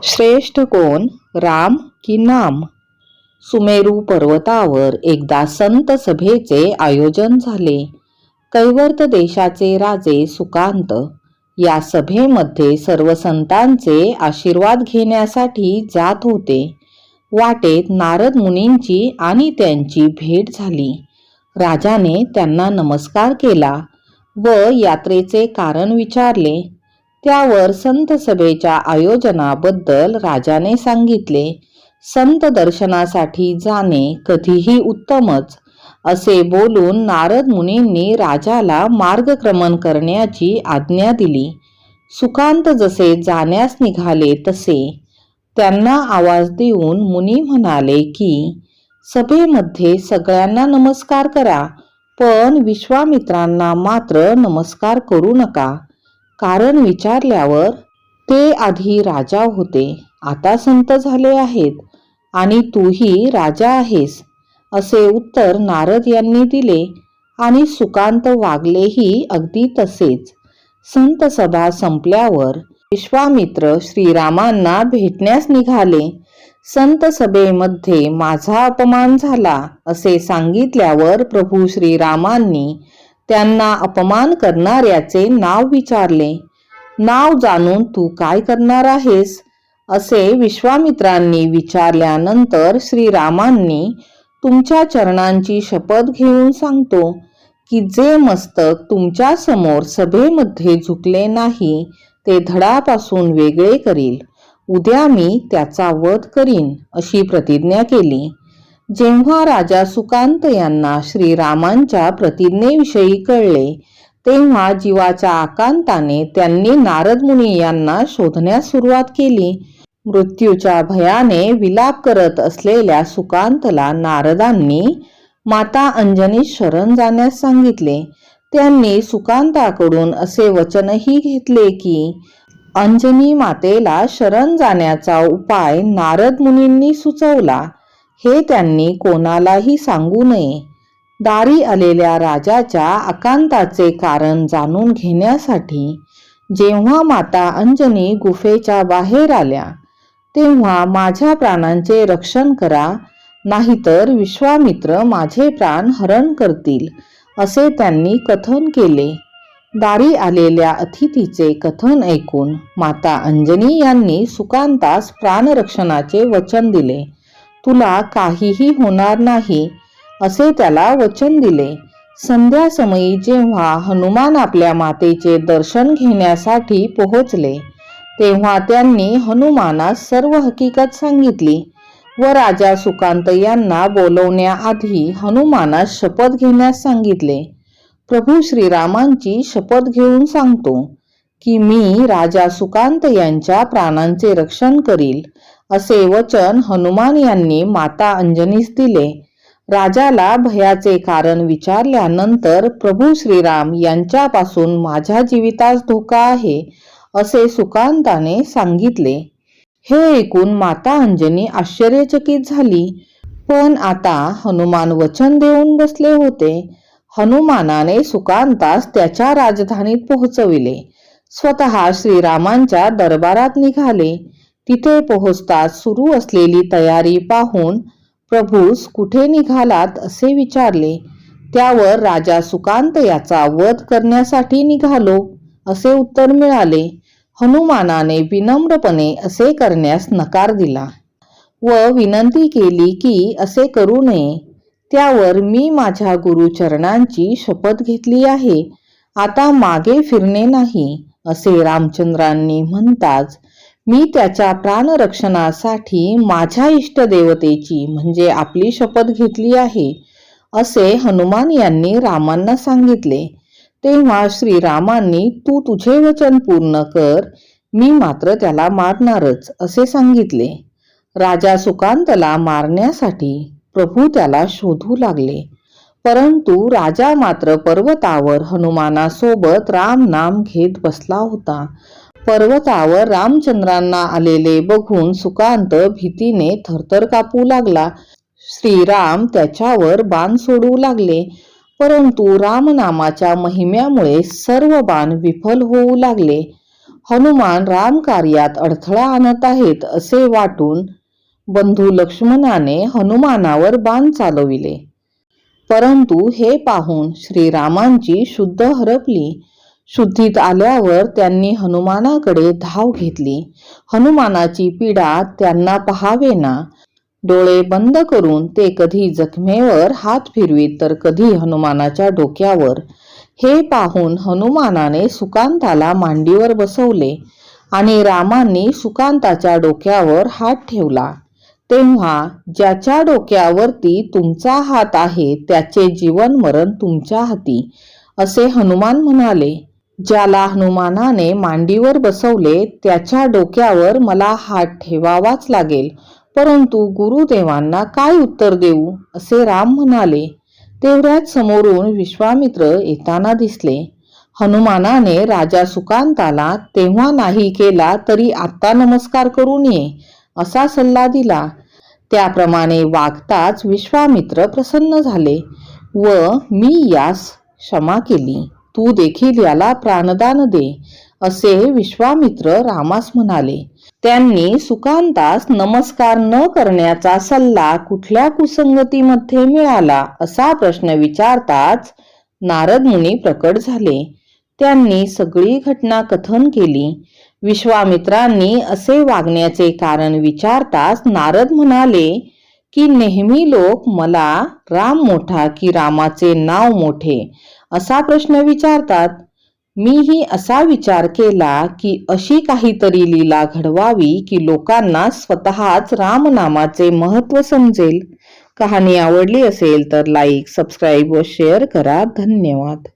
श्रेष्ठ कोण, राम की नाम? सुमेरू पर्वतावर एकदा संत सभेचे आयोजन झाले. कैवर्त देशाचे राजे सुकांत या सभेमध्ये सर्व संतांचे आशीर्वाद घेण्यासाठी जात होते. वाटेत नारद मुनींची आणि त्यांची भेट झाली. राजाने त्यांना नमस्कार केला व यात्रेचे कारण विचारले. त्यावर संत सभेच्या आयोजनाबद्दल राजाने सांगितले. संत दर्शनासाठी जाणे कधीही उत्तमच असे बोलून नारद मुनींनी राजाला मार्गक्रमण करण्याची आज्ञा दिली. सुकांत जसे जाण्यास निघाले तसे त्यांना आवाज देऊन मुनी म्हणाले की सभेमध्ये सगळ्यांना नमस्कार करा, पण विश्वामित्रांना मात्र नमस्कार करू नका. कारण विचारल्यावर ते आधी राजा होते, आता संत झाले आहेत आणि तूही राजा आहेस असे उत्तर नारद यांनी दिले आणि सुकांत वागलेही अगदी तसेच. संत सभा संपल्यावर विश्वामित्र श्रीरामांना भेटण्यास निघाले. संत सभेमध्ये माझा अपमान झाला असे सांगितल्यावर प्रभू श्रीरामांनी त्यांना अपमान करणाऱ्याचे नाव विचारले. नाव जाणून तू काय करणार आहेस असे विश्वामित्रांनी विचारल्यानंतर श्रीरामांनी तुमच्या चरणांची शपथ घेऊन सांगतो की जे मस्तक तुमच्या समोर सभेमध्ये झुकले नाही ते धडापासून वेगळे करील. उद्या मी त्याचा वध करीन अशी प्रतिज्ञा केली. जेव्हा राजा सुकांत यांना श्रीरामांच्या प्रतिज्ञेविषयी कळले तेव्हा जीवाच्या आकांताने त्यांनी नारद मुनी यांना शोधण्यास सुरुवात केली. मृत्यूच्या भयाने विलाप करत असलेल्या सुकांतला नारदांनी माता अंजनी शरण जाण्यास सांगितले. त्यांनी सुकांताकडून असे वचनही घेतले की अंजनी मातेला शरण जाण्याचा उपाय नारद मुनींनी सुचवला हे त्यांनी कोणालाही सांगू नये. दारी आलेल्या राजाच्या आकांताचे कारण जाणून घेण्यासाठी जेव्हा माता अंजनी गुफेच्या बाहेर आल्या तेव्हा माझ्या प्राणांचे रक्षण करा, नाहीतर विश्वामित्र माझे प्राण हरण करतील असे त्यांनी कथन केले. दारी आलेल्या अतिथीचे कथन ऐकून माता अंजनी यांनी सुकांतास प्राणरक्षणाचे वचन दिले. तुला काहीही होणार नाही असे त्याला वचन दिले. संध्यासमयी जेव्हा हनुमान आपल्या मातेचे दर्शन घेण्यासाठी पोहोचले तेव्हा त्यांनी हनुमानास सर्व हकीकत सांगितली व राजा सुकांत यांना बोलवण्याआधी हनुमानास शपथ घेण्यास सांगितले. प्रभू श्रीरामांची शपथ घेऊन सांगतो की मी राजा सुकांत यांच्या प्राणांचे रक्षण करील असे वचन हनुमान यांनी माता अंजनीस दिले. राजाला भयाचे कारण विचारल्यानंतर प्रभू श्रीराम यांच्यापासून माझ्या जीवितास धोका आहे असे सुकांताने सांगितले. हे ऐकून माता अंजनी आश्चर्यचकित झाली, पण आता हनुमान वचन देऊन बसले होते. हनुमानाने सुकांतास त्याच्या राजधानीत पोहोचविले. स्वतः श्रीरामांच्या दरबारात निघाले. तिथे पोहोचताच सुरू असलेली तयारी पाहून प्रभूस कुठे निघालात असे विचारले. त्यावर राजा सुकांत याचा वध करण्यासाठी निघालो असे उत्तर मिळाले. हनुमानाने विनम्रपणे असे करण्यास नकार दिला व विनंती केली की असे करू नये. त्यावर मी माझ्या गुरुचरणांची शपथ घेतली आहे, आता मागे फिरणे नाही असे रामचंद्रांनी म्हणताच मी त्याच्या प्राणरक्षणासाठी माझ्या इष्टदेवतेची म्हणजे आपली शपथ घेतली आहे असे हनुमान यांनी रामांना सांगितले. तेव्हा श्रीरामांनी तू तुझे वचन पूर्ण कर, मी मात्र त्याला मारणारच असे सांगितले. राजा सुकांतला मारण्यासाठी प्रभू त्याला शोधू लागले, परंतु राजा मात्र पर्वतावर हनुमानासोबत राम नाम घेत बसला होता. पर्वतावर रामचंद्रांना आलेले बघून सुकांत भीतीने थरथर कापू लागला. श्रीराम त्याच्यावर बाण सोडू लागले, परंतु रामनामाच्या महिम्यामुळे सर्व बाण विफल होऊ लागले. हनुमान रामकार्यात अडथळा आणत आहेत असे वाटून बंधू लक्ष्मणाने हनुमानावर बाण चालविले. परंतु हे पाहून श्रीरामांची शुद्ध हरपली. शुद्धीत आल्यावर त्यांनी हनुमानाकडे धाव घेतली. हनुमानाची पीडा त्यांना पाहावेना. डोळे बंद करून ते कधी जखमेवर हात फिरवीत तर कधी हनुमानाच्या डोक्यावर. हे पाहून हनुमानाने सुकांताला मांडीवर बसवले आणि रामांनी सुकांताच्या डोक्यावर हात ठेवला. तेव्हा ज्याच्या डोक्यावरती तुमचा हात आहे त्याचे जीवन मरण तुमच्या हाती, असे हनुमान म्हणाले. ज्याला हनुमानाने मांडीवर बसवले त्याच्या डोक्यावर मला हात ठेवावाच लागेल, परंतु गुरुदेवांना काय उत्तर देऊ, असे राम म्हणाले. तेवढ्यात समोरून विश्वामित्र येताना दिसले. हनुमानाने राजा सुकांताला तेव्हा नाही केला तरी आता नमस्कार करून ये, असा सल्ला दिला. त्याप्रमाणे वागताच विश्वामित्र प्रसन्न झाले व मी यास क्षमा केली. तू देखील याला प्राणदान दे, असे विश्वामित्र रामास म्हणाले. त्यांनी सुकांतास नमस्कार न करण्याचा सल्ला कुठल्या कुसंगतीमध्ये मिळाला, असा प्रश्न विचारताच नारद मुनी प्रकट झाले. त्यांनी सगळी घटना कथन केली. विश्वामित्रांनी असे वागण्याचे कारण विचारताच नारद म्हणाले की नेहमी लोक मला राम मोठा की रामाचे नाव मोठे असा प्रश्न विचारतात. मीही असा विचार केला की अशी काहीतरी लीला घडवावी की लोकांना स्वतःच रामनामाचे महत्त्व समजेल. कहाणी आवडली असेल तर लाईक, सबस्क्राईब व शेअर करा. धन्यवाद.